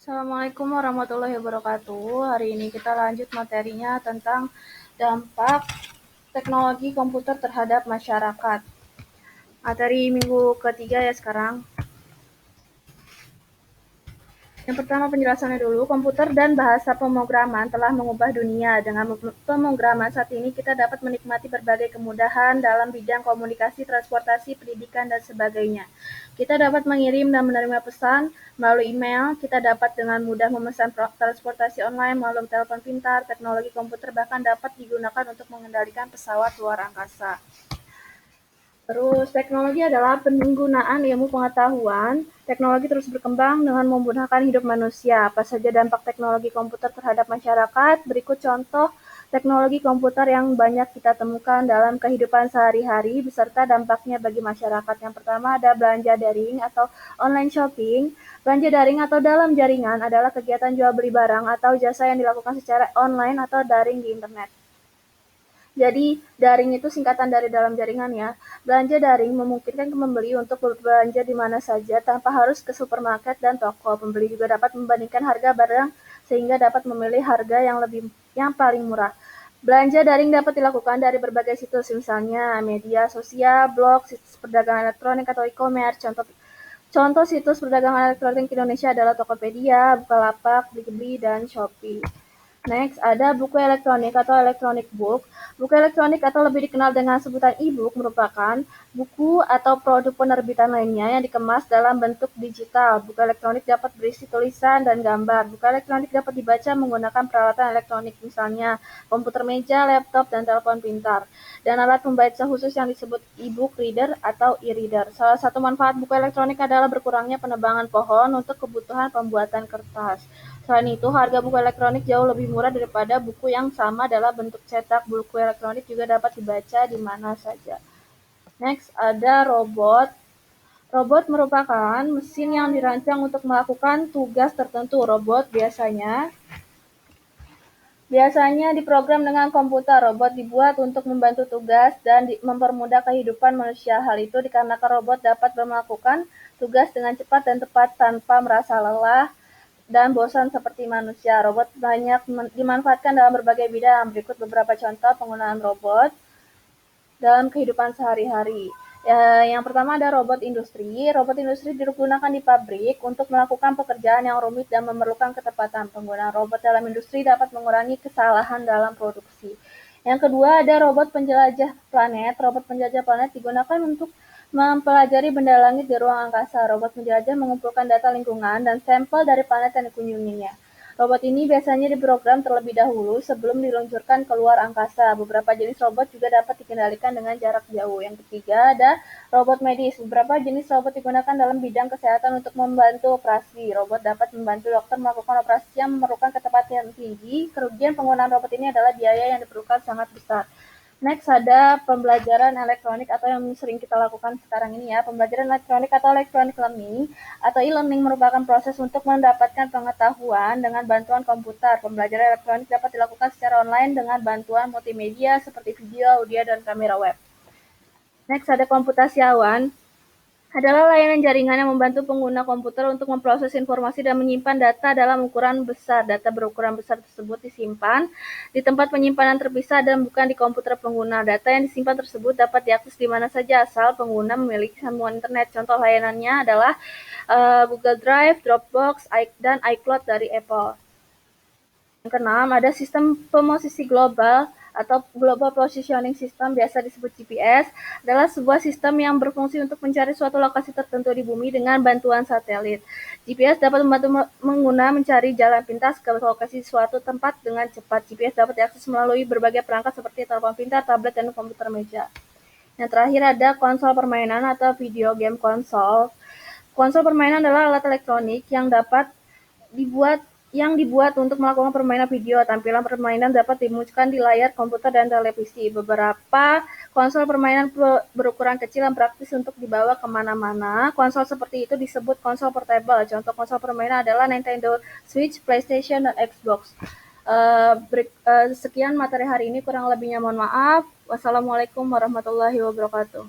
Assalamualaikum warahmatullahi wabarakatuh. Hari ini kita lanjut materinya tentang dampak teknologi komputer terhadap masyarakat. Materi minggu ketiga ya sekarang. Yang pertama penjelasannya dulu, komputer dan bahasa pemrograman telah mengubah dunia. Dengan pemrograman saat ini kita dapat menikmati berbagai kemudahan dalam bidang komunikasi, transportasi, pendidikan, dan sebagainya. Kita dapat mengirim dan menerima pesan melalui email, kita dapat dengan mudah memesan transportasi online melalui telepon pintar, teknologi komputer bahkan dapat digunakan untuk mengendalikan pesawat luar angkasa. Terus, teknologi adalah penggunaan ilmu pengetahuan. Teknologi terus berkembang dengan memudahkan hidup manusia. Apa saja dampak teknologi komputer terhadap masyarakat? Berikut contoh teknologi komputer yang banyak kita temukan dalam kehidupan sehari-hari beserta dampaknya bagi masyarakat. Yang pertama ada belanja daring atau online shopping. Belanja daring atau dalam jaringan adalah kegiatan jual beli barang atau jasa yang dilakukan secara online atau daring di internet. Jadi, daring itu singkatan dari dalam jaringan ya. Belanja daring memungkinkan pembeli untuk berbelanja di mana saja tanpa harus ke supermarket dan toko. Pembeli juga dapat membandingkan harga barang sehingga dapat memilih harga yang paling murah. Belanja daring dapat dilakukan dari berbagai situs, misalnya media sosial, blog, situs perdagangan elektronik atau e-commerce. Contoh situs perdagangan elektronik Indonesia adalah Tokopedia, Bukalapak, Blibli, dan Shopee. Next, ada buku elektronik atau electronic book. Buku elektronik atau lebih dikenal dengan sebutan e-book merupakan buku atau produk penerbitan lainnya yang dikemas dalam bentuk digital. Buku elektronik dapat berisi tulisan dan gambar. Buku elektronik dapat dibaca menggunakan peralatan elektronik, misalnya komputer meja, laptop, dan telepon pintar. Dan alat pembaca khusus yang disebut e-book reader atau e-reader. Salah satu manfaat buku elektronik adalah berkurangnya penebangan pohon untuk kebutuhan pembuatan kertas. Selain itu, harga buku elektronik jauh lebih murah daripada buku yang sama dalam bentuk cetak. Buku elektronik juga dapat dibaca di mana saja. Next, ada robot. Robot merupakan mesin yang dirancang untuk melakukan tugas tertentu. Robot biasanya diprogram dengan komputer. Robot dibuat untuk membantu tugas dan mempermudah kehidupan manusia. Hal itu dikarenakan robot dapat melakukan tugas dengan cepat dan tepat tanpa merasa lelah dan bosan seperti manusia. Robot banyak dimanfaatkan dalam berbagai bidang. Berikut beberapa contoh penggunaan robot dalam kehidupan sehari-hari. Yang pertama ada robot industri. Robot industri digunakan di pabrik untuk melakukan pekerjaan yang rumit dan memerlukan ketepatan. Penggunaan robot dalam industri dapat mengurangi kesalahan dalam produksi. Yang kedua ada robot penjelajah planet. Robot penjelajah planet digunakan untuk mempelajari benda langit di ruang angkasa. Robot penjelajah mengumpulkan data lingkungan dan sampel dari planet yang dikunjunginya. Robot ini biasanya diprogram terlebih dahulu sebelum diluncurkan ke luar angkasa. Beberapa jenis robot juga dapat dikendalikan dengan jarak jauh. Yang ketiga ada robot medis. Beberapa jenis robot digunakan dalam bidang kesehatan untuk membantu operasi. Robot dapat membantu dokter melakukan operasi yang memerlukan ketepatan tinggi. Kerugian penggunaan robot ini adalah biaya yang diperlukan sangat besar. Next ada pembelajaran elektronik atau yang sering kita lakukan sekarang ini ya. Pembelajaran elektronik atau electronic learning atau e-learning merupakan proses untuk mendapatkan pengetahuan dengan bantuan komputer. Pembelajaran elektronik dapat dilakukan secara online dengan bantuan multimedia seperti video, audio, dan kamera web. Next ada komputasi awan. Adalah layanan jaringan yang membantu pengguna komputer untuk memproses informasi dan menyimpan data dalam ukuran besar. Data berukuran besar tersebut disimpan di tempat penyimpanan terpisah dan bukan di komputer pengguna. Data yang disimpan tersebut dapat diakses di mana saja asal pengguna memiliki sambungan internet. Contoh layanannya adalah Google Drive, Dropbox, dan iCloud dari Apple. Yang keenam, ada sistem pemosisi global atau Global Positioning System, biasa disebut GPS, adalah sebuah sistem yang berfungsi untuk mencari suatu lokasi tertentu di bumi dengan bantuan satelit. GPS dapat membantu pengguna mencari jalan pintas ke lokasi suatu tempat dengan cepat. GPS dapat diakses melalui berbagai perangkat seperti telepon pintar, tablet, dan komputer meja. Yang terakhir ada konsol permainan atau video game konsol. Konsol permainan adalah alat elektronik yang dibuat untuk melakukan permainan video. Tampilan permainan dapat dimunculkan di layar komputer dan televisi. Beberapa konsol permainan berukuran kecil yang praktis untuk dibawa kemana-mana. Konsol seperti itu disebut konsol portable. Contoh konsol permainan adalah Nintendo Switch, PlayStation, dan Xbox. Sekian materi hari ini, kurang lebihnya mohon maaf. Wassalamualaikum warahmatullahi wabarakatuh.